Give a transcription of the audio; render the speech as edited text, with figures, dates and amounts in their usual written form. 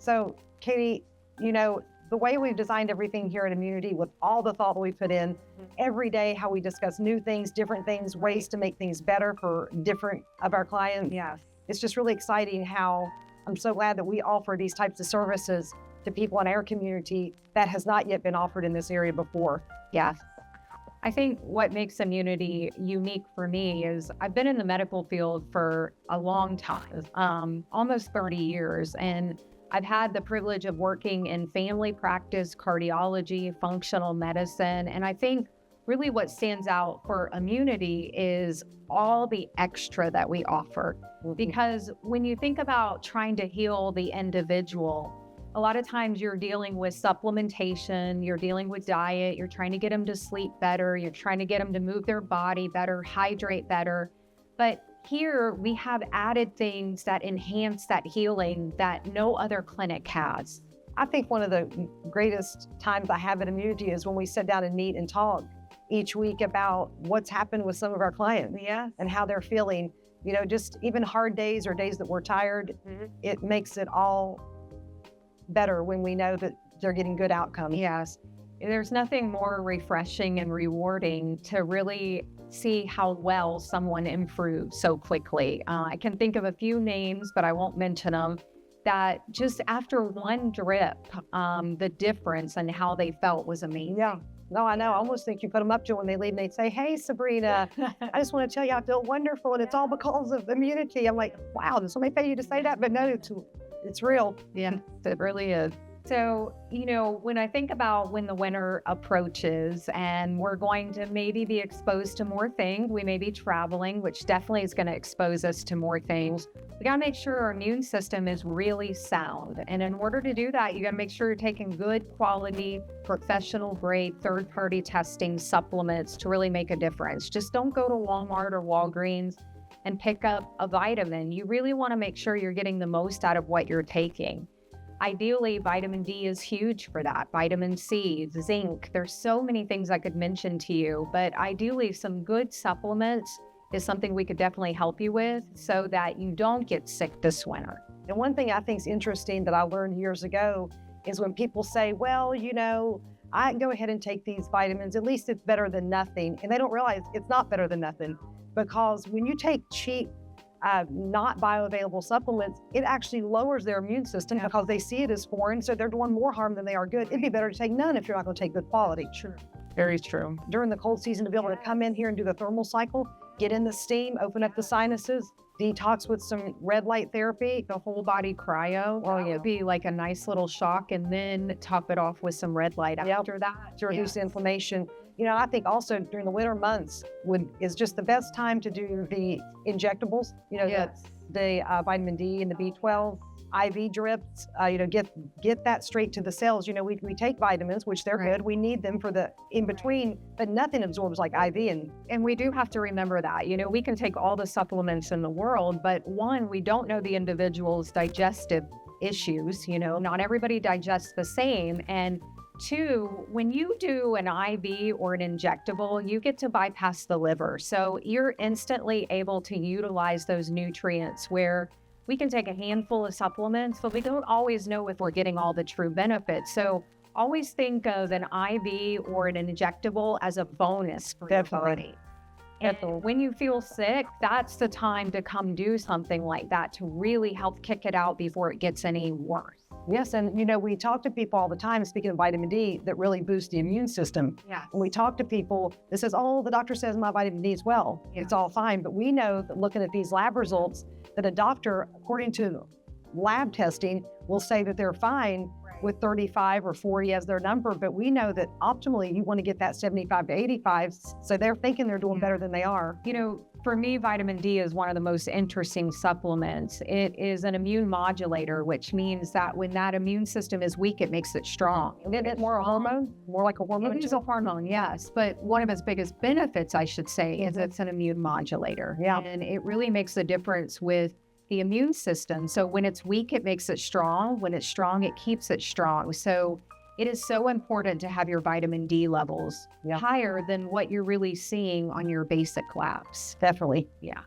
So, Katie, the way we've designed everything here at Immunity with all the thought we put in every day, how we discuss new things, different things, ways to make things better for different of our clients. Yes. It's just really exciting how I'm so glad that we offer these types of services to people in our community that has not yet been offered in this area before. Yes. I think what makes Immunity unique for me is I've been in the medical field for a long time, almost 30 years, and I've had the privilege of working in family practice, cardiology, functional medicine, and I think really what stands out for Immunity is all the extra that we offer. Because when you think about trying to heal the individual, a lot of times you're dealing with supplementation, you're dealing with diet, you're trying to get them to sleep better, you're trying to get them to move their body better, hydrate better. But here we have added things that enhance that healing that no other clinic has. I think one of the greatest times I have at Immunity is when we sit down and meet and talk each week about what's happened with some of our clients and how they're feeling. Just even hard days or days that we're tired, it makes it all better when we know that they're getting good outcomes. Yes. There's nothing more refreshing and rewarding to really see how well someone improves so quickly. I can think of a few names, but I won't mention them, that just after one drip, the difference and how they felt was amazing. Yeah. No, I know. I almost think you put them up to when they leave and they'd say, "Hey, Sabrina, I just want to tell you I feel wonderful and it's all because of Immunity." I'm like, wow, did somebody pay you to say that? But no, it's real. Yeah, it really is. So, when I think about when the winter approaches and we're going to maybe be exposed to more things, we may be traveling, which definitely is going to expose us to more things. We got to make sure our immune system is really sound. And in order to do that, you got to make sure you're taking good quality, professional grade, third-party testing supplements to really make a difference. Just don't go to Walmart or Walgreens and pick up a vitamin. You really want to make sure you're getting the most out of what you're taking. Ideally, vitamin D is huge for that. Vitamin C, zinc, there's so many things I could mention to you, but ideally some good supplements is something we could definitely help you with so that you don't get sick this winter. And one thing I think is interesting that I learned years ago is when people say, well, I can go ahead and take these vitamins, at least it's better than nothing. And they don't realize it's not better than nothing, because when you take cheap, not bioavailable supplements, it actually lowers their immune system because they see it as foreign, so they're doing more harm than they are good. It'd be better to take none if you're not going to take good quality. True. Very true. During the cold season, to be able to come in here and do the thermal cycle, get in the steam, open up the sinuses, detox with some red light therapy, the whole body cryo. Oh, yeah. It'd be like a nice little shock, and then top it off with some red light after that to reduce inflammation. I think also during the winter months is just the best time to do the injectables, the vitamin D and the B12 IV drips, get that straight to the cells. We take vitamins, which they're good. We need them for the in between, but nothing absorbs like IV. And we do have to remember that, we can take all the supplements in the world, but one, we don't know the individual's digestive issues. Not everybody digests the same. And two, when you do an IV or an injectable, you get to bypass the liver. So you're instantly able to utilize those nutrients, where we can take a handful of supplements, but we don't always know if we're getting all the true benefits. So always think of an IV or an injectable as a bonus for your body. And when you feel sick, that's the time to come do something like that to really help kick it out before it gets any worse. Yes, and we talk to people all the time, speaking of vitamin D, that really boosts the immune system. Yeah. And we talk to people that says, oh, the doctor says my vitamin D is well. Yeah. It's all fine. But we know that looking at these lab results, that a doctor, according to lab testing, will say that they're fine with 35 or 40 as their number, but we know that optimally you want to get that 75 to 85, so they're thinking they're doing better than they are. For me, vitamin D is one of the most interesting supplements. It is an immune modulator, which means that when that immune system is weak, it makes it strong. Isn't it more a hormone? More like a hormone? It is a hormone, yes, but one of its biggest benefits, I should say, is it's an immune modulator. Yeah. And it really makes a difference with the immune system. So when it's weak, it makes it strong. When it's strong, it keeps it strong. So it is so important to have your vitamin D levels higher than what you're really seeing on your basic labs. Definitely. Yeah.